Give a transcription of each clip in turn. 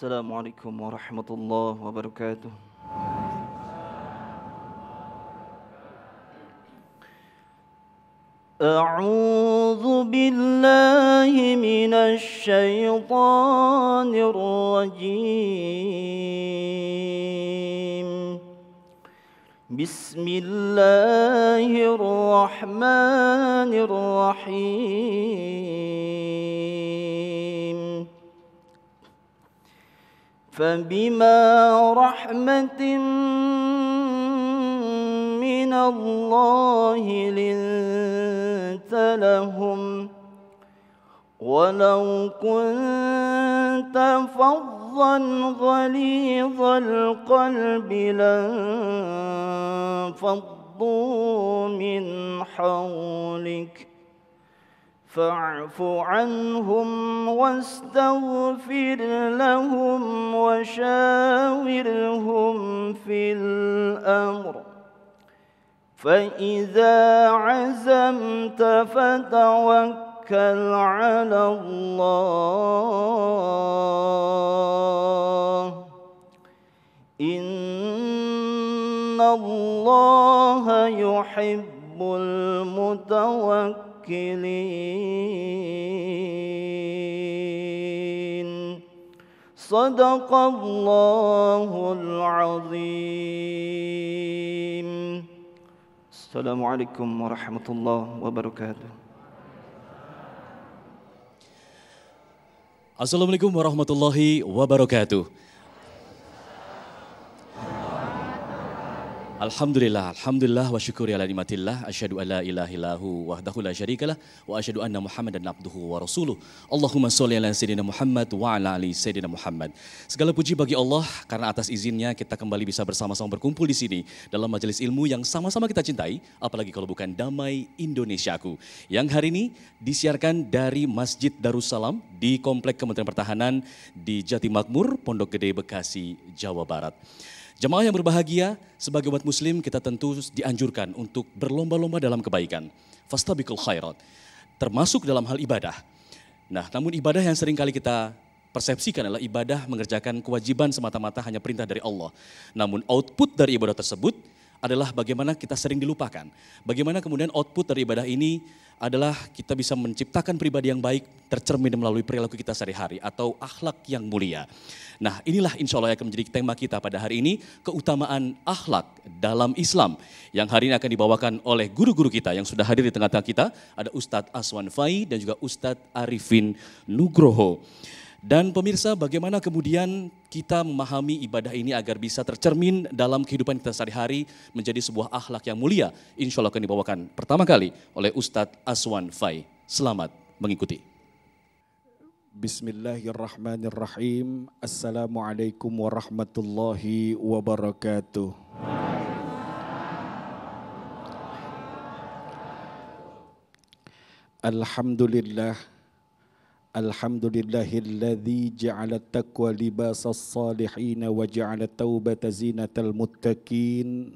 Assalamualaikum warahmatullahi wabarakatuh. أعوذ بالله من الشيطان الرجيم. بسم الله الرحمن الرحيم. فبما رحمة من الله لنت لهم ولو كنت فظا غليظ القلب لانفضوا من حولك فاعف عنهم واستغفر لهم وشاورهم في الأمر فإذا عزمت فتوكل على الله إن الله يحب المتوكلين. صدق الله العظيم. Assalamualaikum warahmatullahi wabarakatuh. Assalamualaikum warahmatullahi wabarakatuh. Alhamdulillah wa syukuri ala nikmatillah, asyhadu alla ilaha illahu wahdahu la syarikalah wa asyhadu anna Muhammadan abduhu wa rasuluh. Allahumma sholli ala sayyidina Muhammad wa ala ali sayyidina Muhammad. Segala puji bagi Allah karena atas izinnya kita kembali bisa bersama-sama berkumpul di sini dalam majelis ilmu yang sama-sama kita cintai, apalagi kalau bukan Damai Indonesiaku. Yang hari ini disiarkan dari Masjid Darussalam di Komplek Kementerian Pertahanan di Jatimakmur, Pondok Gede, Bekasi, Jawa Barat. Jemaah yang berbahagia, sebagai umat muslim kita tentu dianjurkan untuk berlomba-lomba dalam kebaikan. Fastabiqul khairat, termasuk dalam hal ibadah. Nah, namun ibadah yang sering kali kita persepsikan adalah ibadah mengerjakan kewajiban semata-mata hanya perintah dari Allah. Namun output dari ibadah tersebut adalah bagaimana kita sering dilupakan. Bagaimana kemudian output dari ibadah ini adalah kita bisa menciptakan pribadi yang baik tercermin melalui perilaku kita sehari-hari atau akhlak yang mulia. Nah, inilah insya Allah yang akan menjadi tema kita pada hari ini, keutamaan akhlak dalam Islam, yang hari ini akan dibawakan oleh guru-guru kita yang sudah hadir di tengah-tengah kita. Ada Ustadz Aswan Fai dan juga Ustadz Arifin Nugroho. Dan pemirsa, bagaimana kemudian kita memahami ibadah ini agar bisa tercermin dalam kehidupan kita sehari-hari menjadi sebuah akhlak yang mulia. Insya Allah akan dibawakan pertama kali oleh Ustadz Aswan Fai. Selamat mengikuti. Bismillahirrahmanirrahim. Assalamualaikum warahmatullahi wabarakatuh. Alhamdulillah. Alhamdulillahilladzi ja'ala taqwa libasas salihin wa ja'ala taubata zinatal muttaqin.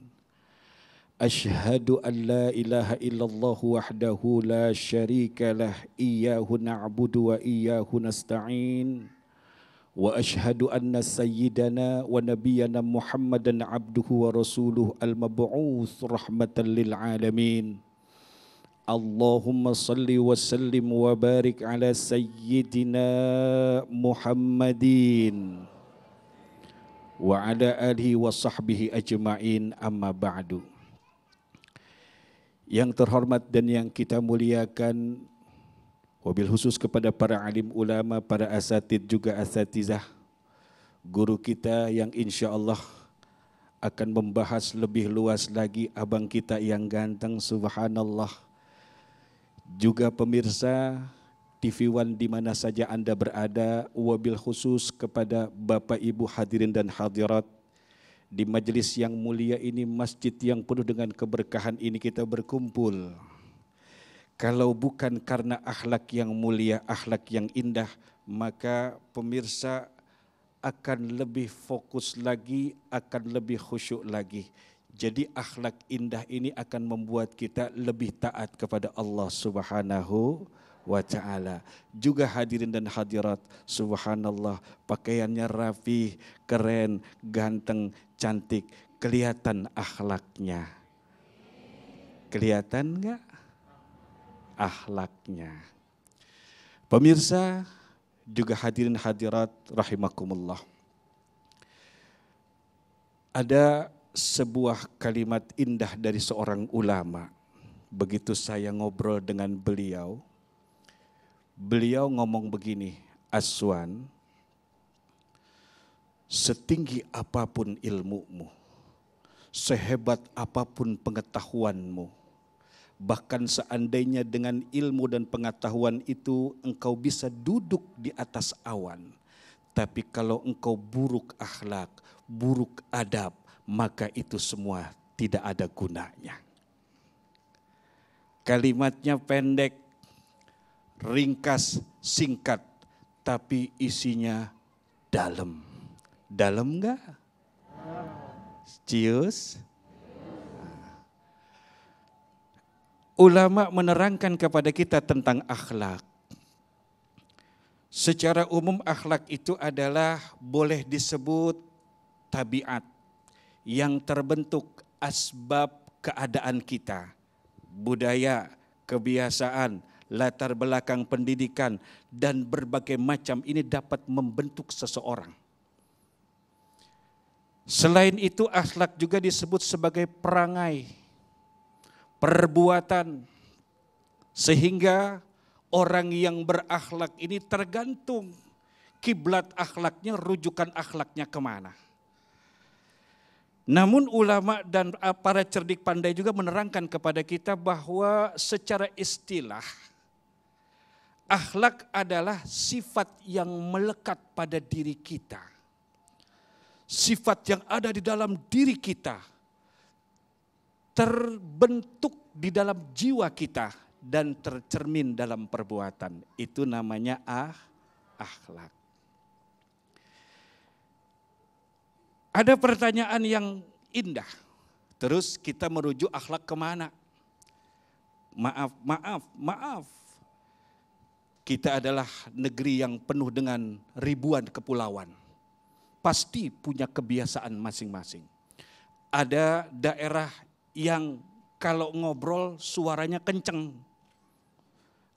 Ashhadu an la ilaha illallah wahdahu la syarika lah, iyyahu na'budu wa iyyahu nasta'in. Wa ashhadu anna sayyidana wa nabiyyana Muhammadan abduhu wa rasuluh al-mab'uts rahmatan lil alamin. Allahumma salli wa sallim wa barik ala sayyidina Muhammadin wa ala alihi wa sahbihi ajma'in, amma ba'du. Yang terhormat dan yang kita muliakan, wabil khusus kepada para alim ulama, para asatid juga asatizah, guru kita yang insya Allah akan membahas lebih luas lagi, abang kita yang ganteng, subhanallah. Juga pemirsa TV One di mana saja Anda berada, wabil khusus kepada Bapak Ibu hadirin dan hadirat di majelis yang mulia ini, masjid yang penuh dengan keberkahan ini kita berkumpul. Kalau bukan karena akhlak yang mulia, akhlak yang indah, maka pemirsa akan lebih fokus lagi, akan lebih khusyuk lagi. Jadi akhlak indah ini akan membuat kita lebih taat kepada Allah Subhanahu wa ta'ala. Juga hadirin dan hadirat, subhanallah, pakaiannya rapi, keren, ganteng, cantik, kelihatan akhlaknya. Kelihatan enggak akhlaknya? Pemirsa, juga hadirin hadirat rahimakumullah. Ada sebuah kalimat indah dari seorang ulama. Begitu saya ngobrol dengan beliau, beliau ngomong begini, Aswan, setinggi apapun ilmumu, sehebat apapun pengetahuanmu, bahkan seandainya dengan ilmu dan pengetahuan itu engkau bisa duduk di atas awan, tapi kalau engkau buruk akhlak, buruk adab, maka itu semua tidak ada gunanya. Kalimatnya pendek, ringkas, singkat, tapi isinya dalam. Dalam enggak? Cius? Ulama menerangkan kepada kita tentang akhlak. Secara umum akhlak itu adalah boleh disebut tabiat yang terbentuk asbab keadaan kita, budaya, kebiasaan, latar belakang pendidikan, dan berbagai macam ini dapat membentuk seseorang. Selain itu akhlak juga disebut sebagai perangai, perbuatan, sehingga orang yang berakhlak ini tergantung kiblat akhlaknya, rujukan akhlaknya kemana. Namun ulama dan para cerdik pandai juga menerangkan kepada kita bahwa secara istilah akhlak adalah sifat yang melekat pada diri kita. Sifat yang ada di dalam diri kita, terbentuk di dalam jiwa kita dan tercermin dalam perbuatan. Itu namanya akhlak. Ada pertanyaan yang indah. Terus kita merujuk akhlak kemana? Maaf. Kita adalah negeri yang penuh dengan ribuan kepulauan. Pasti punya kebiasaan masing-masing. Ada daerah yang kalau ngobrol suaranya kenceng.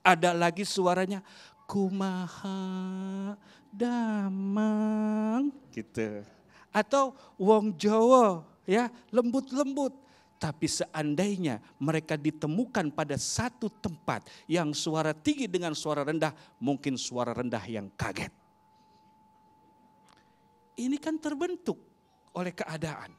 Ada lagi suaranya kumaha damang gitu. Atau wong Jawa ya lembut-lembut. Tapi seandainya mereka ditemukan pada satu tempat yang suara tinggi dengan suara rendah, mungkin suara rendah yang kaget. Ini kan terbentuk oleh keadaan.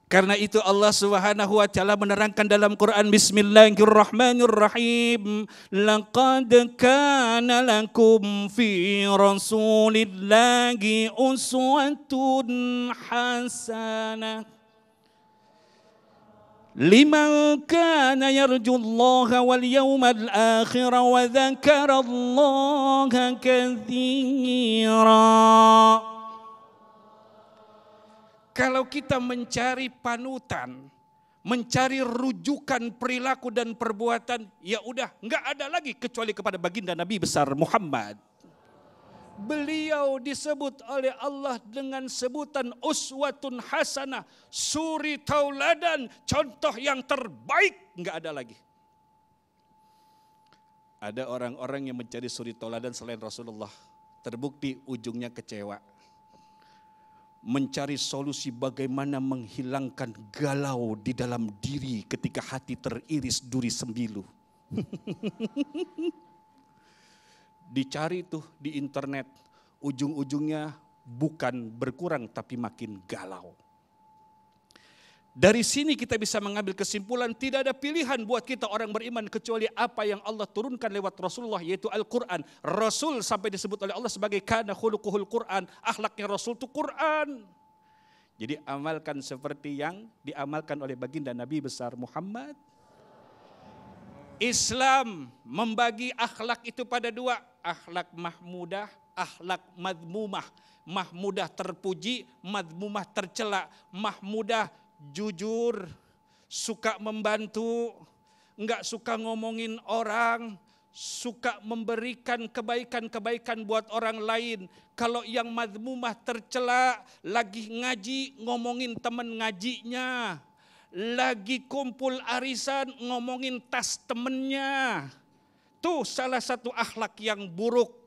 Karena itu Allah Subhanahu wa taala menerangkan dalam Quran, Bismillahirrahmanirrahim, laqad kana lakum fi rasulillahi uswatun hasanah liman kana yarjullaha wal yawmal akhir wa dzakarallaha katsira. Kalau kita mencari panutan, mencari rujukan perilaku dan perbuatan, ya udah nggak ada lagi kecuali kepada baginda Nabi besar Muhammad. Beliau disebut oleh Allah dengan sebutan uswatun hasanah, suri tauladan, contoh yang terbaik, nggak ada lagi. Ada orang-orang yang mencari suri tauladan selain Rasulullah, terbukti ujungnya kecewa. Mencari solusi bagaimana menghilangkan galau di dalam diri ketika hati teriris duri sembilu. Dicari tuh di internet, ujung-ujungnya bukan berkurang tapi makin galau. Dari sini kita bisa mengambil kesimpulan tidak ada pilihan buat kita orang beriman kecuali apa yang Allah turunkan lewat Rasulullah, yaitu Al-Quran. Rasul sampai disebut oleh Allah sebagai kana khuluquhul Quran, akhlaknya Rasul itu Quran. Jadi amalkan seperti yang diamalkan oleh baginda Nabi besar Muhammad. Islam membagi akhlak itu pada dua, akhlak mahmudah, akhlak madmumah. Mahmudah terpuji, madmumah tercela. Mahmudah jujur, suka membantu, enggak suka ngomongin orang, suka memberikan kebaikan-kebaikan buat orang lain. Kalau yang mazmumah tercela, lagi ngaji ngomongin teman ngajinya, lagi kumpul arisan ngomongin tas temennya. Tuh salah satu akhlak yang buruk.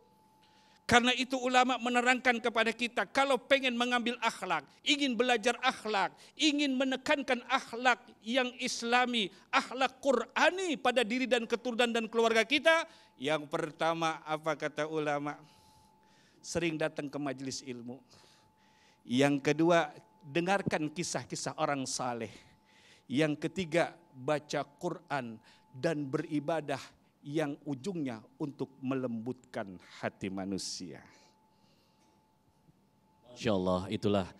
Karena itu ulama menerangkan kepada kita, kalau pengen mengambil akhlak, ingin belajar akhlak, ingin menekankan akhlak yang islami, akhlak Qur'ani pada diri dan keturunan dan keluarga kita, yang pertama apa kata ulama? Sering datang ke majelis ilmu. Yang kedua, dengarkan kisah-kisah orang saleh. Yang ketiga, baca Quran dan beribadah yang ujungnya untuk melembutkan hati manusia. Insya Allah, itulah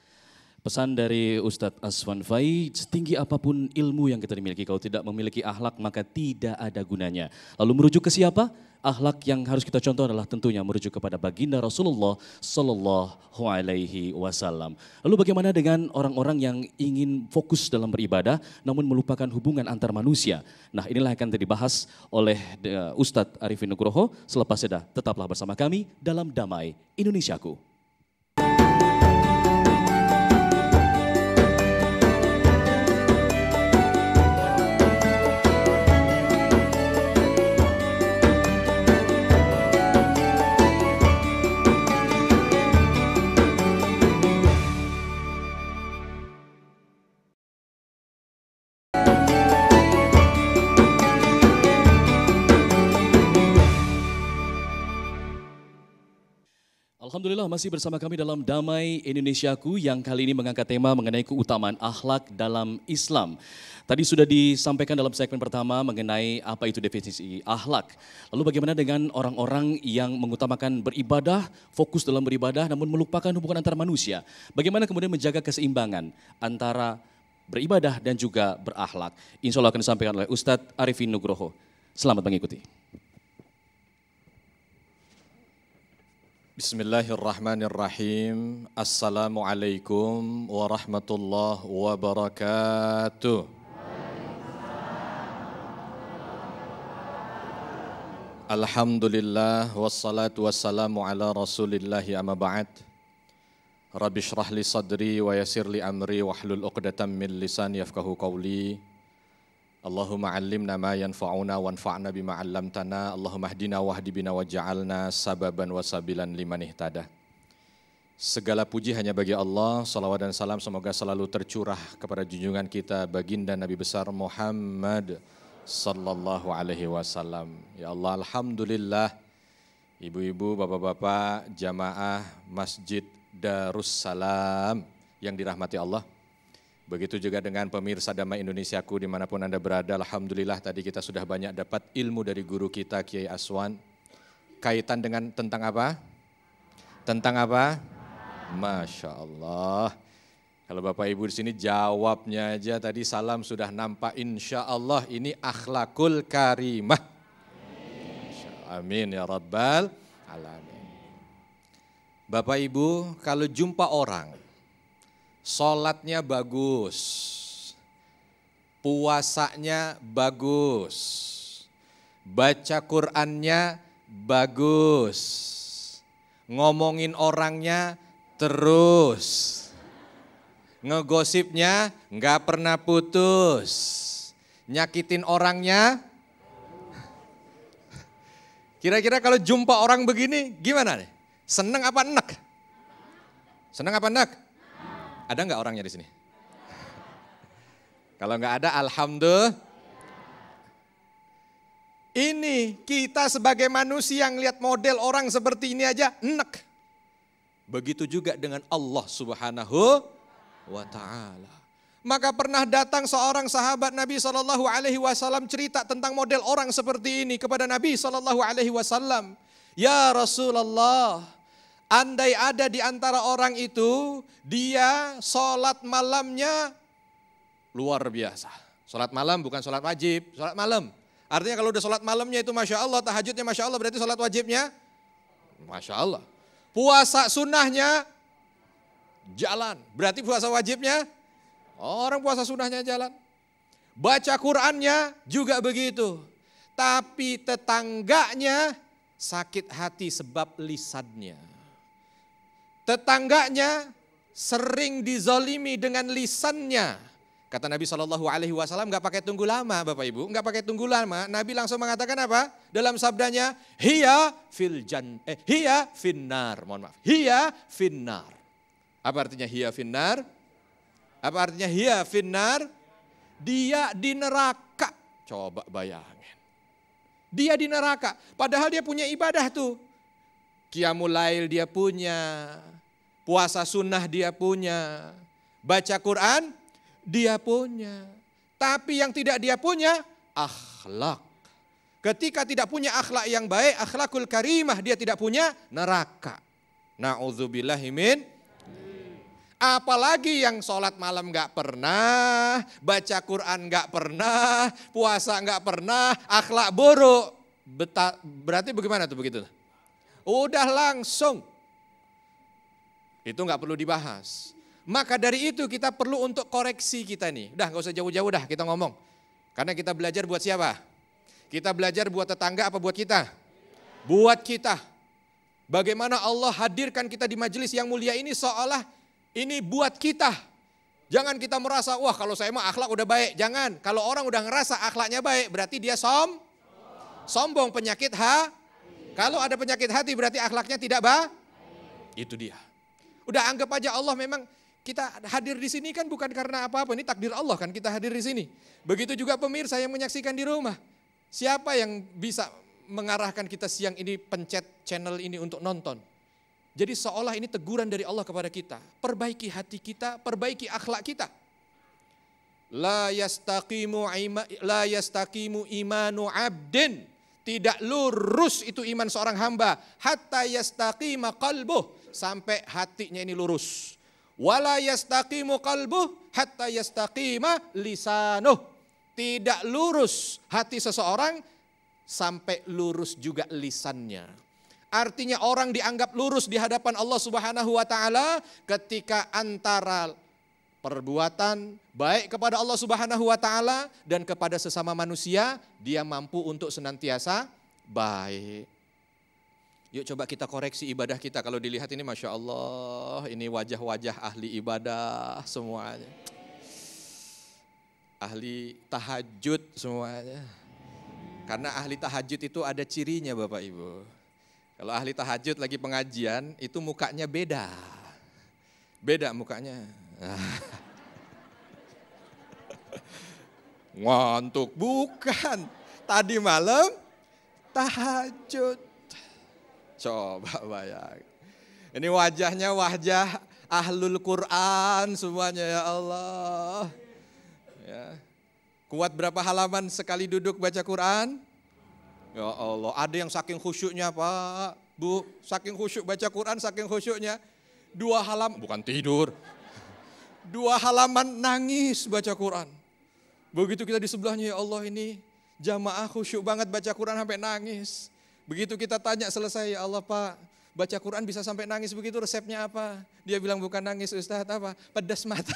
pesan dari Ustadz Aswan Fai. Setinggi apapun ilmu yang kita miliki, kalau tidak memiliki akhlak maka tidak ada gunanya. Lalu merujuk ke siapa? Akhlak yang harus kita contoh adalah tentunya merujuk kepada baginda Rasulullah Sallallahu Alaihi Wasallam. Lalu bagaimana dengan orang-orang yang ingin fokus dalam beribadah namun melupakan hubungan antar manusia? Nah, inilah yang akan dibahas oleh Ustadz Arifin Nugroho. Selepas jeda, tetaplah bersama kami dalam Damai Indonesiaku. Alhamdulillah masih bersama kami dalam Damai Indonesiaku yang kali ini mengangkat tema mengenai keutamaan akhlak dalam Islam. Tadi sudah disampaikan dalam segmen pertama mengenai apa itu definisi akhlak. Lalu bagaimana dengan orang-orang yang mengutamakan beribadah, fokus dalam beribadah namun melupakan hubungan antar manusia. Bagaimana kemudian menjaga keseimbangan antara beribadah dan juga berakhlak. Insya Allah akan disampaikan oleh Ustadz Arifin Nugroho. Selamat mengikuti. Bismillahirrahmanirrahim. Assalamualaikum warahmatullahi wabarakatuh. Alhamdulillah wassalatu wassalamu ala rasulillahi amma ba'd. Rabbi shrah li sadri wa yassir li amri wahlul 'uqdatam min lisani yafqahu qawli. Allahumma 'allimna ma yanfa'una wanfa'na bima 'allamtana. Allahumma hdina wahdi bina waj'alna sababan wasabilan liman ihtada. Segala puji hanya bagi Allah. Salawat dan salam semoga selalu tercurah kepada junjungan kita baginda Nabi besar Muhammad sallallahu alaihi wasallam. Ya Allah, alhamdulillah. Ibu-ibu, bapak-bapak, jamaah Masjid Darussalam yang dirahmati Allah. Begitu juga dengan pemirsa Damai Indonesiaku dimanapun Anda berada. Alhamdulillah tadi kita sudah banyak dapat ilmu dari guru kita Kiai Aswan. Kaitan dengan tentang apa? Tentang apa? Masya Allah. Kalau Bapak Ibu di sini jawabnya aja tadi salam sudah nampak. Insya Allah ini akhlakul karimah. Amin ya Rabbal Alamin. Bapak Ibu kalau jumpa orang sholatnya bagus, puasanya bagus, baca Qur'annya bagus, ngomongin orangnya terus, ngegosipnya nggak pernah putus, nyakitin orangnya. Kira-kira kalau jumpa orang begini gimana nih? Seneng apa enak? Seneng apa enak? Ada nggak orangnya di sini? Kalau nggak ada, alhamdulillah. Ini kita sebagai manusia yang lihat model orang seperti ini aja enak. Begitu juga dengan Allah Subhanahu wa Ta'ala. Maka pernah datang seorang sahabat Nabi SAW cerita tentang model orang seperti ini kepada Nabi SAW. Ya Rasulullah, andai ada di antara orang itu, dia sholat malamnya luar biasa. Sholat malam bukan sholat wajib, sholat malam. Artinya kalau udah sholat malamnya itu Masya Allah, tahajudnya Masya Allah, berarti sholat wajibnya Masya Allah. Puasa sunnahnya jalan, berarti puasa wajibnya, orang puasa sunnahnya jalan. Baca Qur'annya juga begitu. tapi tetangganya sakit hati sebab lisannya. Tetangganya sering dizolimi dengan lisannya. Kata Nabi SAW nggak pakai tunggu lama Bapak Ibu, nggak pakai tunggu lama. Nabi langsung mengatakan apa? Dalam sabdanya, hiya finnar, mohon maaf. Hiya finnar. Apa artinya hiya finnar? Apa artinya hiya finnar? Dia di neraka. Coba bayangin. Dia di neraka. Padahal dia punya ibadah tuh. Qiyamul lail dia punya. Puasa sunnah dia punya. Baca Quran dia punya. Tapi yang tidak dia punya, akhlak. Ketika tidak punya akhlak yang baik, akhlakul karimah, dia tidak punya, neraka. Na'udzubillahi min. Apalagi yang sholat malam gak pernah, baca Quran gak pernah, puasa gak pernah, akhlak buruk. Berarti bagaimana tuh begitu? Udah langsung. Itu gak perlu dibahas. Maka dari itu kita perlu untuk koreksi kita nih. Udah gak usah jauh-jauh dah kita ngomong. Karena kita belajar buat siapa? Kita belajar buat tetangga apa buat kita? Buat kita. Bagaimana Allah hadirkan kita di majelis yang mulia ini seolah ini buat kita. Jangan kita merasa, wah kalau saya mah akhlak udah baik. Jangan, kalau orang udah ngerasa akhlaknya baik berarti dia sombong, penyakit Kalau ada penyakit hati berarti akhlaknya tidak baik. Itu dia. Udah anggap aja Allah memang. Kita hadir di sini kan bukan karena apa-apa, ini takdir Allah kan kita hadir di sini. Begitu juga pemirsa yang menyaksikan di rumah. Siapa yang bisa mengarahkan kita siang ini pencet channel ini untuk nonton? Jadi seolah ini teguran dari Allah kepada kita. Perbaiki hati kita, perbaiki akhlak kita. La yastaqimu imanu abdin. Tidak lurus itu iman seorang hamba. Hatta yastaqima qalbuh. Sampai hatinya ini lurus. Wala yastaqimu qalbuh hatta yastaqima lisanuh. Tidak lurus hati seseorang sampai lurus juga lisannya. Artinya orang dianggap lurus di hadapan Allah Subhanahu wa taala ketika antara perbuatan baik kepada Allah Subhanahu wa taala dan kepada sesama manusia dia mampu untuk senantiasa baik. Yuk coba kita koreksi ibadah kita. Kalau dilihat ini Masya Allah, ini wajah-wajah ahli ibadah semuanya. Ahli tahajud semuanya. Karena ahli tahajud itu ada cirinya Bapak Ibu. Kalau ahli tahajud lagi pengajian, itu mukanya beda. Beda mukanya. Ngantuk, bukan. Tadi malam tahajud. Coba bayang. Ini wajahnya wajah ahlul Quran semuanya ya Allah. Ya. Kuat berapa halaman sekali duduk baca Quran? Ya Allah, ada yang saking khusyuknya Pak, Bu, saking khusyuk baca Quran, saking khusyuknya 2 halaman, bukan tidur. 2 halaman nangis baca Quran. Begitu kita di sebelahnya, ya Allah ini jamaah khusyuk banget baca Quran sampai nangis. Begitu kita tanya selesai, ya Allah Pak, baca Quran bisa sampai nangis begitu, resepnya apa? Dia bilang bukan nangis Ustaz, apa? Pedas mata.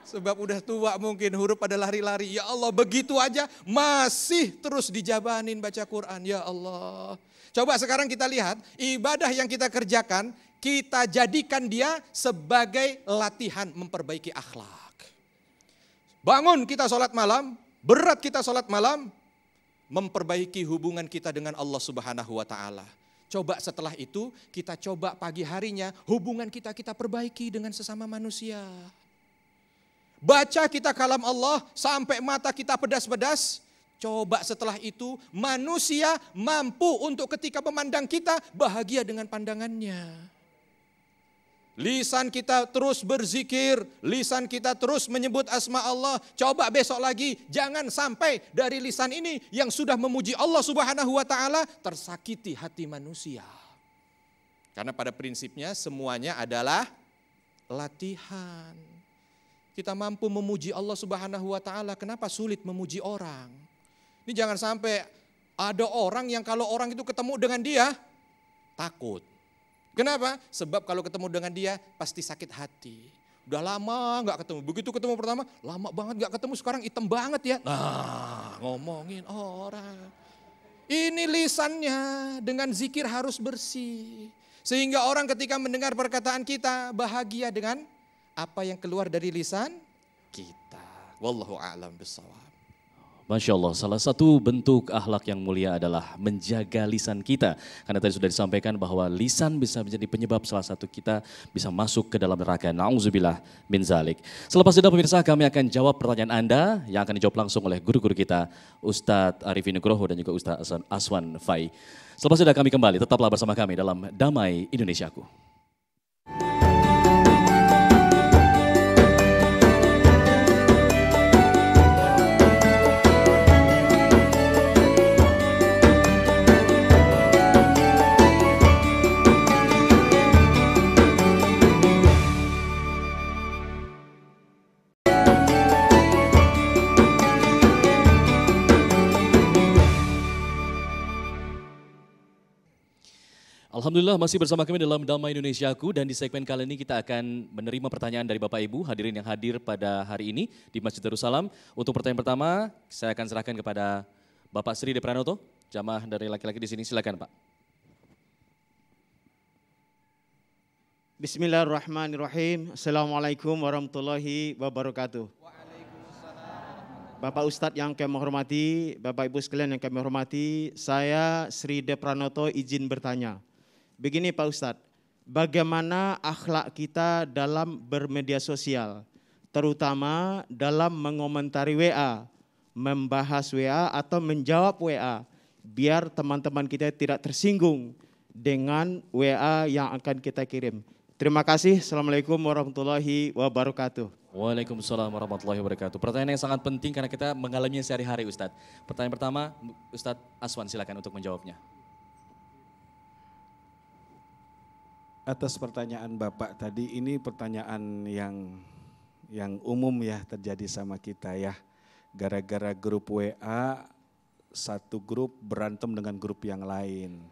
Sebab udah tua mungkin, huruf pada lari-lari. Ya Allah, begitu aja masih terus dijabanin baca Quran. Ya Allah. Coba sekarang kita lihat, ibadah yang kita kerjakan, kita jadikan dia sebagai latihan memperbaiki akhlak. Bangun kita sholat malam, berat kita sholat malam, memperbaiki hubungan kita dengan Allah Subhanahu wa taala. Coba setelah itu kita coba pagi harinya hubungan kita perbaiki dengan sesama manusia. Baca kita kalam Allah sampai mata kita pedas-pedas. Coba setelah itu manusia mampu untuk ketika memandang kita bahagia dengan pandangannya. Lisan kita terus berzikir, lisan kita terus menyebut asma Allah. Coba besok lagi, jangan sampai dari lisan ini yang sudah memuji Allah Subhanahu wa taala tersakiti hati manusia. Karena pada prinsipnya semuanya adalah latihan. Kita mampu memuji Allah Subhanahu wa taala, kenapa sulit memuji orang? Ini jangan sampai ada orang yang kalau orang itu ketemu dengan dia takut. Kenapa? Sebab kalau ketemu dengan dia pasti sakit hati. Udah lama gak ketemu. Begitu ketemu pertama, lama banget gak ketemu, sekarang hitam banget ya. Nah, ngomongin orang. Ini lisannya dengan zikir harus bersih. Sehingga orang ketika mendengar perkataan kita bahagia dengan apa yang keluar dari lisan kita. Wallahu a'lam bishawab. Masya Allah, salah satu bentuk akhlak yang mulia adalah menjaga lisan kita. Karena tadi sudah disampaikan bahwa lisan bisa menjadi penyebab salah satu kita bisa masuk ke dalam neraka. Na'udzubillah min zalik. Selepas itu pemirsa, kami akan jawab pertanyaan Anda yang akan dijawab langsung oleh guru-guru kita, Ustadz Arifin Nugroho dan juga Ustadz Aswan Fai. Selepas itu kami kembali, tetaplah bersama kami dalam Damai Indonesiaku. Alhamdulillah masih bersama kami dalam Damai Indonesiaku, dan di segmen kali ini kita akan menerima pertanyaan dari Bapak Ibu hadirin yang hadir pada hari ini di Masjid Darussalam. Untuk pertanyaan pertama saya akan serahkan kepada Bapak Sri De Pranoto, jamaah dari laki-laki di sini, silakan Pak. Bismillahirrahmanirrahim. Assalamualaikum warahmatullahi wabarakatuh. Bapak Ustadz yang kami hormati, Bapak Ibu sekalian yang kami hormati, saya Sri De Pranoto izin bertanya. Begini Pak Ustadz, bagaimana akhlak kita dalam bermedia sosial, terutama dalam mengomentari WA, membahas WA atau menjawab WA, biar teman-teman kita tidak tersinggung dengan WA yang akan kita kirim. Terima kasih. Assalamualaikum warahmatullahi wabarakatuh. Waalaikumsalam warahmatullahi wabarakatuh. Pertanyaan yang sangat penting karena kita mengalaminya sehari-hari Ustadz. Pertanyaan pertama, Ustadz Aswan silakan untuk menjawabnya. Atas pertanyaan Bapak tadi, ini pertanyaan yang umum ya terjadi sama kita ya. Gara-gara grup WA, satu grup berantem dengan grup yang lain.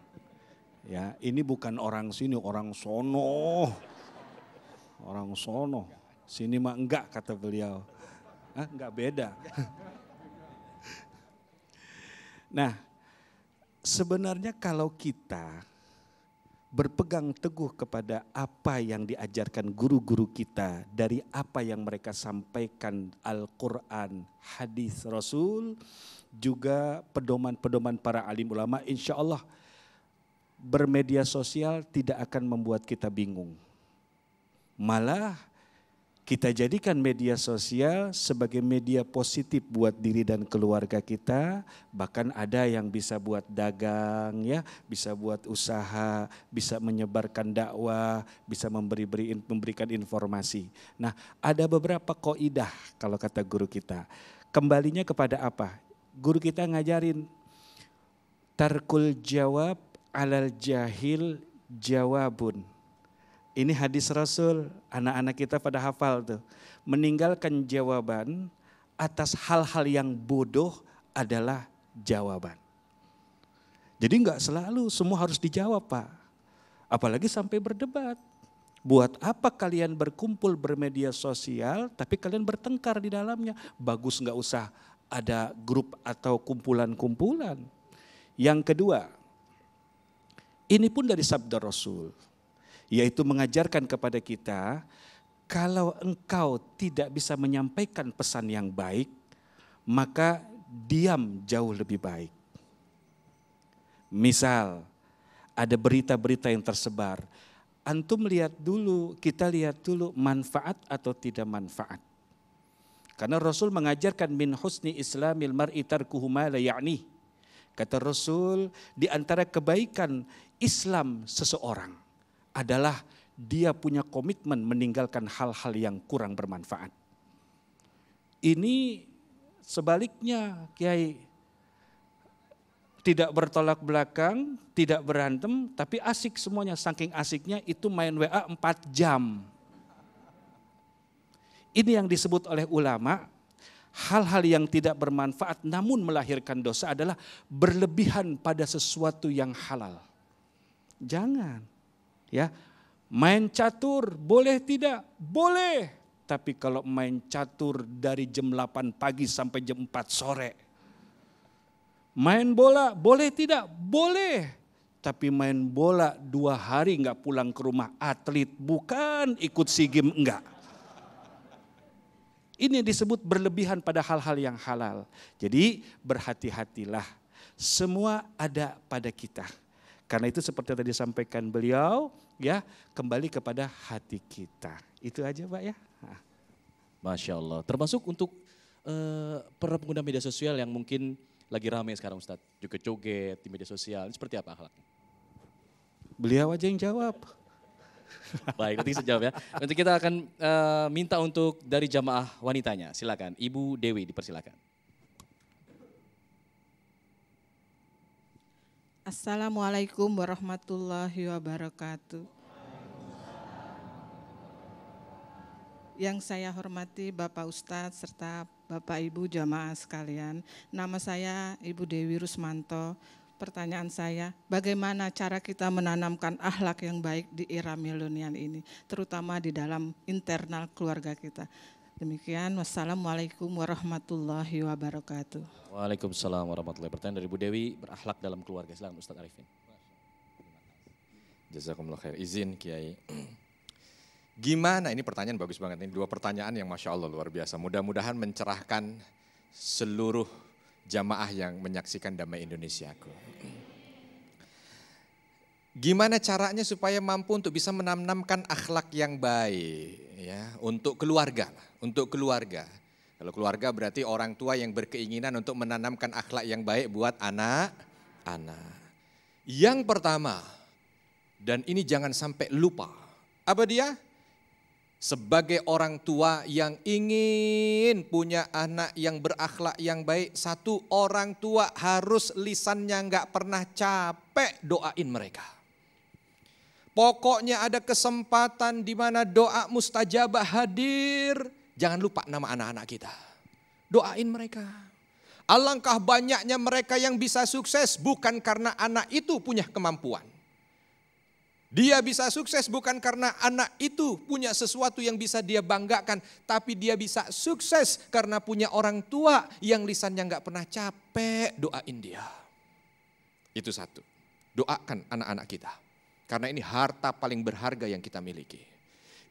Ya, ini bukan orang sini, orang sono. Orang sono. Sini mah enggak kata beliau. Enggak beda. Nah, sebenarnya kalau kita berpegang teguh kepada apa yang diajarkan guru-guru kita dari apa yang mereka sampaikan Al-Quran, hadis Rasul, juga pedoman-pedoman para alim ulama, insya Allah bermedia sosial tidak akan membuat kita bingung. Malah kita jadikan media sosial sebagai media positif buat diri dan keluarga kita. Bahkan ada yang bisa buat dagang ya, bisa buat usaha, bisa menyebarkan dakwah, bisa memberikan informasi. Nah, ada beberapa kaidah kalau kata guru kita. Kembalinya kepada apa? Guru kita ngajarin tarkul jawab alal jahil jawabun. Ini hadis Rasul, anak-anak kita pada hafal tuh. Meninggalkan jawaban atas hal-hal yang bodoh adalah jawaban. Jadi enggak selalu semua harus dijawab Pak. Apalagi sampai berdebat. Buat apa kalian berkumpul bermedia sosial tapi kalian bertengkar di dalamnya? Bagus enggak usah ada grup atau kumpulan-kumpulan. Yang kedua, ini pun dari sabda Rasul. Yaitu mengajarkan kepada kita, kalau engkau tidak bisa menyampaikan pesan yang baik, maka diam jauh lebih baik. Misal, ada berita-berita yang tersebar, antum lihat dulu, kita lihat dulu manfaat atau tidak manfaat. Karena Rasul mengajarkan min husni islamil mar'i tarkuhu ma la ya'ni. Kata Rasul, di antara kebaikan Islam seseorang adalah dia punya komitmen meninggalkan hal-hal yang kurang bermanfaat. Ini sebaliknya Kiai, tidak bertolak belakang, tidak berantem, tapi asik semuanya. Saking asiknya itu main WA 4 jam. Ini yang disebut oleh ulama, hal-hal yang tidak bermanfaat namun melahirkan dosa adalah berlebihan pada sesuatu yang halal. Jangan. Ya, main catur boleh tidak? Boleh. Tapi kalau main catur dari jam 8 pagi sampai jam 4 sore, Main bola boleh tidak? Boleh. Tapi main bola 2 hari nggak pulang ke rumah atlet, bukan ikut SEA Games, enggak. Ini disebut berlebihan pada hal-hal yang halal. Jadi berhati-hatilah, semua ada pada kita. Karena itu seperti yang tadi disampaikan beliau, ya, kembali kepada hati kita. Itu aja Pak ya. Masya Allah. Termasuk untuk para pengguna media sosial yang mungkin lagi ramai sekarang Ustadz. Joget-joget di media sosial. Ini seperti apa akhlaknya? Beliau aja yang jawab. Baik, nanti saya jawab ya. Nanti kita akan minta untuk dari jamaah wanitanya. Silakan, Ibu Dewi dipersilakan. Assalamualaikum warahmatullahi wabarakatuh. Yang saya hormati Bapak Ustadz serta Bapak Ibu jamaah sekalian. Nama saya Ibu Dewi Rusmanto. Pertanyaan saya, bagaimana cara kita menanamkan akhlak yang baik di era milenial ini, terutama di dalam internal keluarga kita. Demikian, wassalamualaikum warahmatullahi wabarakatuh. Waalaikumsalam warahmatullahi wabarakatuh. Pertanyaan dari Ibu Dewi, berakhlak dalam keluarga. Silakan Ustadz Arifin. Jazakumullah khair. Izin Kiai. Gimana, ini pertanyaan bagus banget. Ini 2 pertanyaan yang Masya Allah luar biasa. Mudah-mudahan mencerahkan seluruh jamaah yang menyaksikan Damai Indonesiaku. Gimana caranya supaya mampu untuk bisa menanamkan akhlak yang baik ya untuk keluarga, untuk keluarga. Kalau keluarga berarti orang tua yang berkeinginan untuk menanamkan akhlak yang baik buat anak-anak. Yang pertama, dan ini jangan sampai lupa, apa dia? Sebagai orang tua yang ingin punya anak yang berakhlak yang baik, satu, orang tua harus lisannya nggak pernah capek doain mereka. Pokoknya ada kesempatan di mana doa mustajabah hadir, jangan lupa nama anak-anak kita. Doain mereka. Alangkah banyaknya mereka yang bisa sukses bukan karena anak itu punya kemampuan. Dia bisa sukses bukan karena anak itu punya sesuatu yang bisa dia banggakan. Tapi dia bisa sukses karena punya orang tua yang lisannya nggak pernah capek doain dia. Itu satu. Doakan anak-anak kita. Karena ini harta paling berharga yang kita miliki.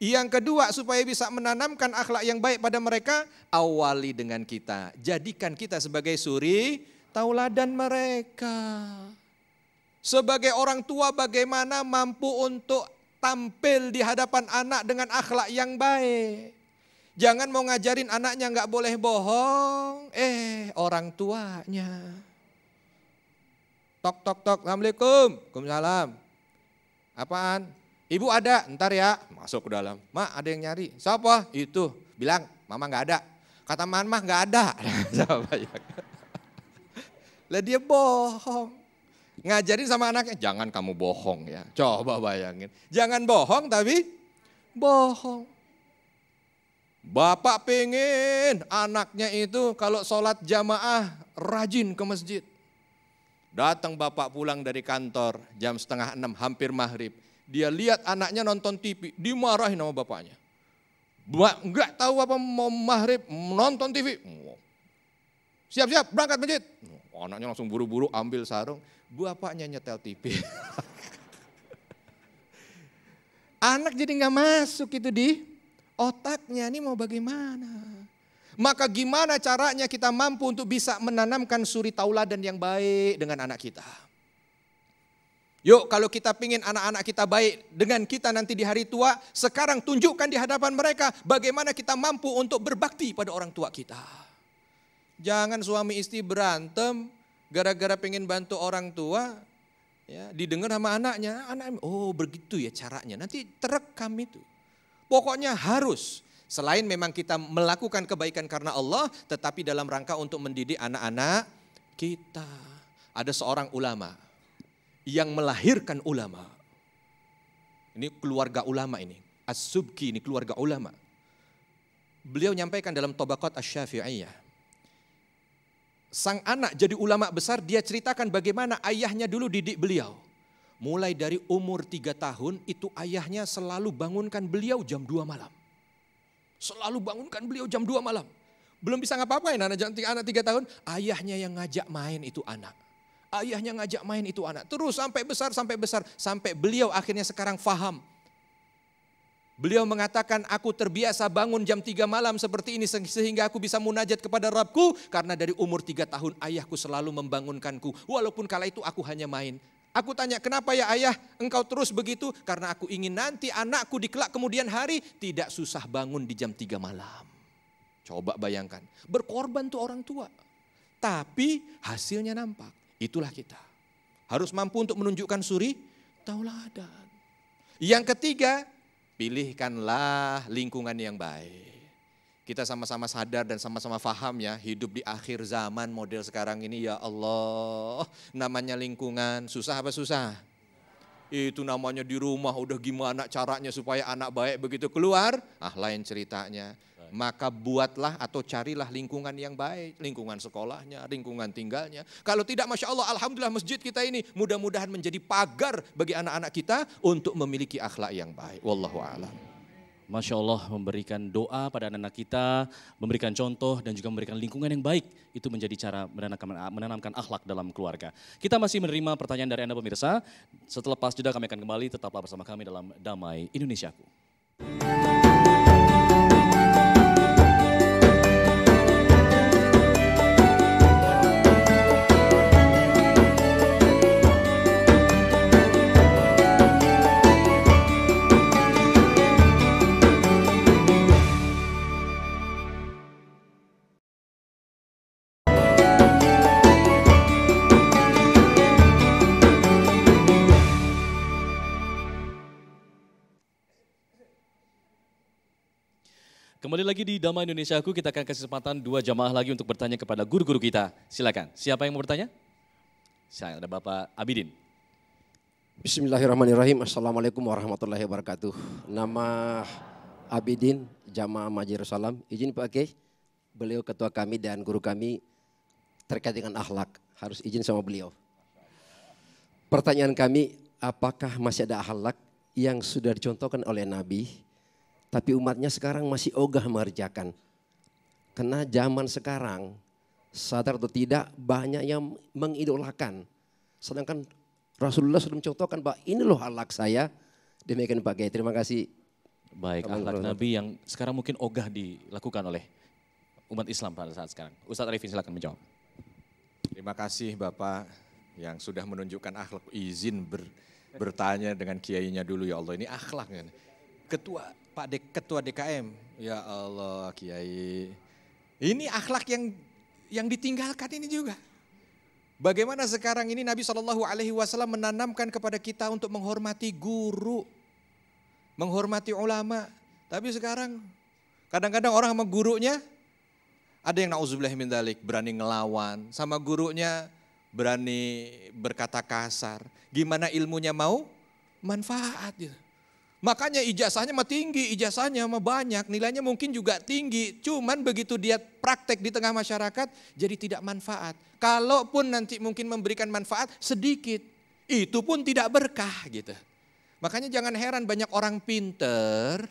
Yang kedua, supaya bisa menanamkan akhlak yang baik pada mereka, awali dengan kita. Jadikan kita sebagai suri tauladan mereka. Sebagai orang tua bagaimana mampu untuk tampil di hadapan anak dengan akhlak yang baik. Jangan mau ngajarin anaknya nggak boleh bohong, orang tuanya. Tok tok tok, Assalamualaikum, Waalaikumsalam. Apaan? Ibu ada, ntar ya. Masuk ke dalam. Mak ada yang nyari. Siapa? Itu. Bilang, mama nggak ada. Kata mama nggak ada. Lah dia bohong. Ngajarin sama anaknya, jangan kamu bohong ya. Coba bayangin. Jangan bohong tapi bohong. Bapak pengen anaknya itu kalau sholat jamaah rajin ke masjid. Datang bapak pulang dari kantor jam 5:30 hampir maghrib. Dia lihat anaknya nonton TV, dimarahin sama bapaknya. Enggak tahu apa mau maghrib, nonton TV. Siap-siap berangkat masjid. Anaknya langsung buru-buru ambil sarung, bapaknya nyetel TV. Anak jadi nggak masuk itu di otaknya, ini mau bagaimana? Maka gimana caranya kita mampu untuk bisa menanamkan suri tauladan yang baik dengan anak kita? Yuk kalau kita pingin anak-anak kita baik dengan kita nanti di hari tua, sekarang tunjukkan di hadapan mereka bagaimana kita mampu untuk berbakti pada orang tua kita. Jangan suami istri berantem gara-gara pengen bantu orang tua, ya, didengar sama anaknya, oh begitu ya caranya, nanti terekam itu. Pokoknya harus. Selain memang kita melakukan kebaikan karena Allah, tetapi dalam rangka untuk mendidik anak-anak kita. Ada seorang ulama yang melahirkan ulama. Ini keluarga ulama ini. As-Subki ini keluarga ulama. Beliau nyampaikan dalam Tabaqat Asy-Syafi'iyah. Sang anak jadi ulama besar, dia ceritakan bagaimana ayahnya dulu didik beliau. Mulai dari umur 3 tahun itu ayahnya selalu bangunkan beliau jam 2 malam. Selalu bangunkan beliau jam 2 malam. Belum bisa ngapa-ngapain anak 3 tahun, ayahnya yang ngajak main itu anak. Ayahnya ngajak main itu anak. Terus sampai besar, sampai beliau akhirnya sekarang faham. Beliau mengatakan, aku terbiasa bangun jam 3 malam seperti ini sehingga aku bisa munajat kepada Rabbku. Karena dari umur 3 tahun ayahku selalu membangunkanku. Walaupun kala itu aku hanya main. Aku tanya, kenapa ya ayah engkau terus begitu? Karena aku ingin nanti anakku di kelak kemudian hari tidak susah bangun di jam 3 malam. Coba bayangkan, berkorban tuh orang tua. Tapi hasilnya nampak, itulah kita. Harus mampu untuk menunjukkan suri tauladan. Yang ketiga, pilihkanlah lingkungan yang baik. Kita sama-sama sadar dan sama-sama paham ya, hidup di akhir zaman model sekarang ini ya Allah. Namanya lingkungan, susah apa susah? Itu namanya di rumah udah gimana caranya supaya anak baik begitu keluar, lain ceritanya. Maka buatlah atau carilah lingkungan yang baik, lingkungan sekolahnya, lingkungan tinggalnya. Kalau tidak, Masya Allah, Alhamdulillah masjid kita ini mudah-mudahan menjadi pagar bagi anak-anak kita untuk memiliki akhlak yang baik. Wallahu a'lam. Masya Allah, memberikan doa pada anak-anak kita, memberikan contoh dan juga memberikan lingkungan yang baik. Itu menjadi cara menanamkan akhlak dalam keluarga. Kita masih menerima pertanyaan dari Anda pemirsa. Setelah pas jeda kami akan kembali, tetaplah bersama kami dalam Damai Indonesiaku. Kembali lagi di Damai Indonesiaku, kita akan kasih kesempatan 2 jamaah lagi untuk bertanya kepada guru-guru kita. Silakan, siapa yang mau bertanya? Saya ada Bapak Abidin. Bismillahirrahmanirrahim. Assalamualaikum warahmatullahi wabarakatuh. Nama Abidin, Jamaah Masjid Salam. Izin Pak Kiai, beliau ketua kami dan guru kami terkait dengan akhlak. Harus izin sama beliau. Pertanyaan kami, apakah masih ada akhlak yang sudah dicontohkan oleh Nabi, tapi umatnya sekarang masih ogah mengerjakan? Karena zaman sekarang, sadar atau tidak, banyak yang mengidolakan. Sedangkan Rasulullah sudah mencontohkan bahwa ini loh akhlak saya. Demikian Pak Kiai, terima kasih. Baik, akhlak Nabi yang sekarang mungkin ogah dilakukan oleh umat Islam pada saat sekarang. Ustadz Arifin silakan menjawab. Terima kasih Bapak yang sudah menunjukkan akhlak. Izin bertanya dengan kiainya dulu ya Allah, ini akhlak kan. Ketua DKM, ya Allah Kiai. Ini akhlak yang ditinggalkan ini juga. Bagaimana sekarang ini Nabi SAW menanamkan kepada kita untuk menghormati guru, menghormati ulama. Tapi sekarang kadang-kadang orang sama gurunya, ada yang na'udzubillah min dzalik, berani ngelawan. Sama gurunya berani berkata kasar. Gimana ilmunya mau? Manfaat gitu. Makanya ijazahnya mah tinggi, ijazahnya mah banyak, nilainya mungkin juga tinggi. Cuman begitu dia praktek di tengah masyarakat jadi tidak manfaat. Kalaupun nanti mungkin memberikan manfaat sedikit, itu pun tidak berkah gitu. Makanya jangan heran banyak orang pinter,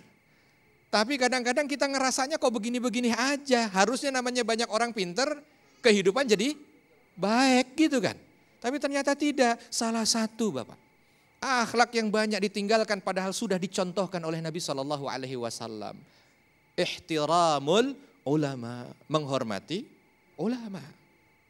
tapi kadang-kadang kita ngerasanya kok begini-begini aja. Harusnya namanya banyak orang pinter, kehidupan jadi baik gitu kan. Tapi ternyata tidak, salah satu Bapak. Akhlak yang banyak ditinggalkan padahal sudah dicontohkan oleh Nabi SAW. Ihtiramul ulama, menghormati ulama.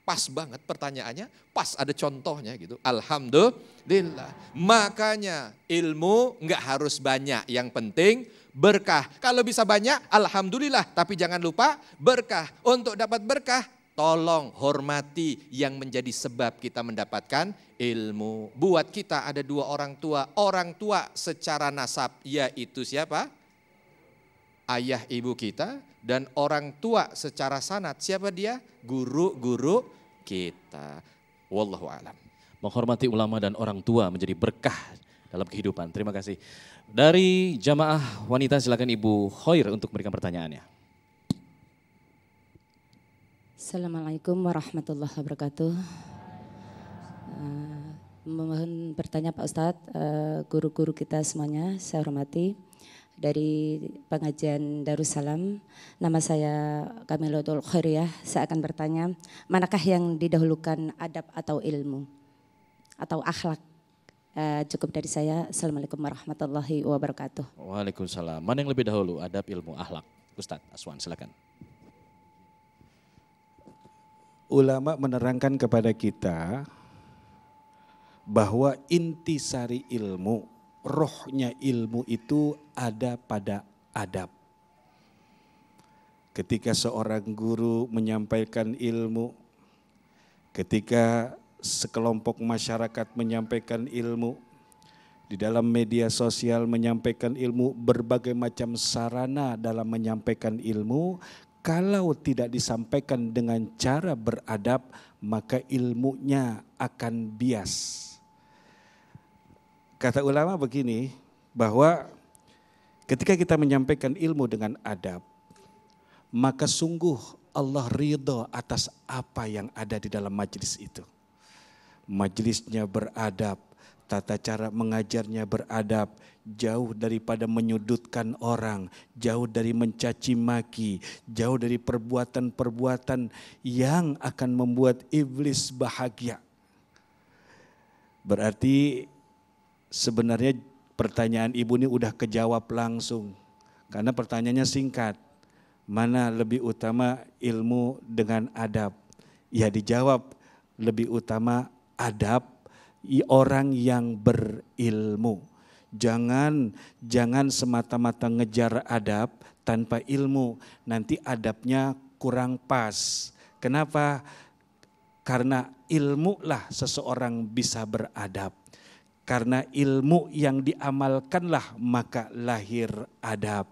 Pas banget pertanyaannya, pas ada contohnya gitu. Alhamdulillah. Makanya ilmu enggak harus banyak, yang penting berkah. Kalau bisa banyak, alhamdulillah. Tapi jangan lupa berkah. Untuk dapat berkah, tolong hormati yang menjadi sebab kita mendapatkan ilmu. Buat kita ada 2 orang tua. Orang tua secara nasab yaitu siapa? Ayah ibu kita. Dan orang tua secara sanad siapa dia? Guru-guru kita. Wallahu a'lam. Menghormati ulama dan orang tua menjadi berkah dalam kehidupan. Terima kasih. Dari jamaah wanita silakan Ibu Khair untuk memberikan pertanyaannya. Assalamualaikum warahmatullahi wabarakatuh. Mohon bertanya Pak Ustadz, guru-guru kita semuanya saya hormati. dari pengajian Darussalam. Nama saya Kamilatul Khairiyah. Saya akan bertanya, manakah yang didahulukan, adab atau ilmu? Atau akhlak? Cukup dari saya. Assalamualaikum warahmatullahi wabarakatuh. Waalaikumsalam. Mana yang lebih dahulu, adab, ilmu, akhlak? Ustadz Aswan, silakan. Ulama menerangkan kepada kita bahwa intisari ilmu, rohnya ilmu itu ada pada adab. Ketika seorang guru menyampaikan ilmu, ketika sekelompok masyarakat menyampaikan ilmu, di dalam media sosial menyampaikan ilmu, berbagai macam sarana dalam menyampaikan ilmu, kalau tidak disampaikan dengan cara beradab, maka ilmunya akan bias. Kata ulama begini, bahwa ketika kita menyampaikan ilmu dengan adab, maka sungguh Allah ridho atas apa yang ada di dalam majelis itu. Majelisnya beradab, tata cara mengajarnya beradab, jauh daripada menyudutkan orang, jauh dari mencaci maki, jauh dari perbuatan-perbuatan yang akan membuat iblis bahagia. Berarti sebenarnya pertanyaan ibu ini udah kejawab langsung. Karena pertanyaannya singkat. Mana lebih utama ilmu dengan adab? Ya dijawab lebih utama adab orang yang berilmu. Jangan semata-mata ngejar adab tanpa ilmu. Nanti adabnya kurang pas. Kenapa? Karena ilmu lah seseorang bisa beradab. Karena ilmu yang diamalkanlah maka lahir adab.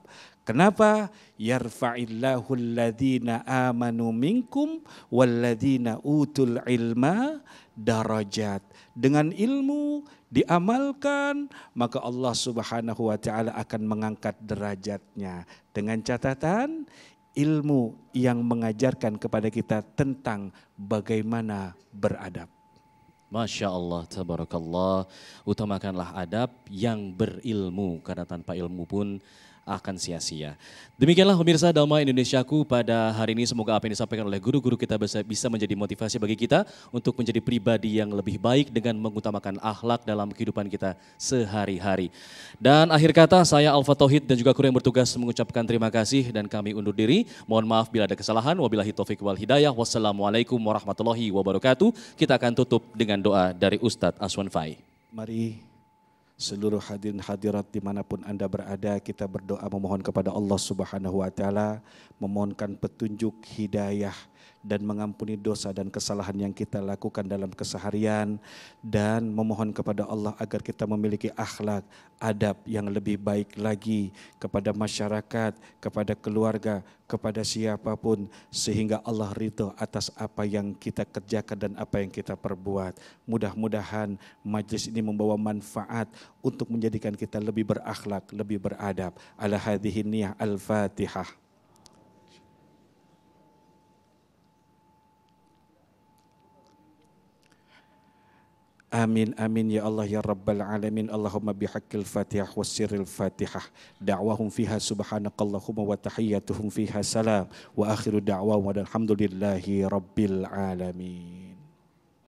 Kenapa? Yarfa'illahu alladhina amanu minkum walladhina utul ilma darajat. Dengan ilmu diamalkan, maka Allah Subhanahu wa taala akan mengangkat derajatnya. Dengan catatan ilmu yang mengajarkan kepada kita tentang bagaimana beradab. Masya Allah, tabarakallah. Utamakanlah adab yang berilmu, karena tanpa ilmu pun akan sia-sia. Demikianlah pemirsa Dhamma Indonesiaku pada hari ini. Semoga apa yang disampaikan oleh guru-guru kita bisa menjadi motivasi bagi kita untuk menjadi pribadi yang lebih baik dengan mengutamakan akhlak dalam kehidupan kita sehari-hari. Dan akhir kata, saya Alfa Tauhid dan juga kru yang bertugas mengucapkan terima kasih dan kami undur diri. Mohon maaf bila ada kesalahan. Wabillahi taufiq wal hidayah. Wassalamualaikum warahmatullahi wabarakatuh. Kita akan tutup dengan doa dari Ustadz Aswan Fai. Mari seluruh hadirin hadirat dimanapun Anda berada, kita berdoa memohon kepada Allah Subhanahu wa taala, memohonkan petunjuk hidayah dan mengampuni dosa dan kesalahan yang kita lakukan dalam keseharian, dan memohon kepada Allah agar kita memiliki akhlak, adab yang lebih baik lagi kepada masyarakat, kepada keluarga, kepada siapapun, sehingga Allah ridho atas apa yang kita kerjakan dan apa yang kita perbuat. Mudah-mudahan majlis ini membawa manfaat untuk menjadikan kita lebih berakhlak, lebih beradab. Ala hadhihi niyah al-Fatihah. Amin amin ya Allah ya Rabbal alamin. Allahumma bihaqqil Fatihah wa sirril Fatihah. Da'wahum fiha subhanakallahumma wa tahiyyatuhum fiha salam. Wa akhiru da'wahum alhamdulillahi rabbil alamin.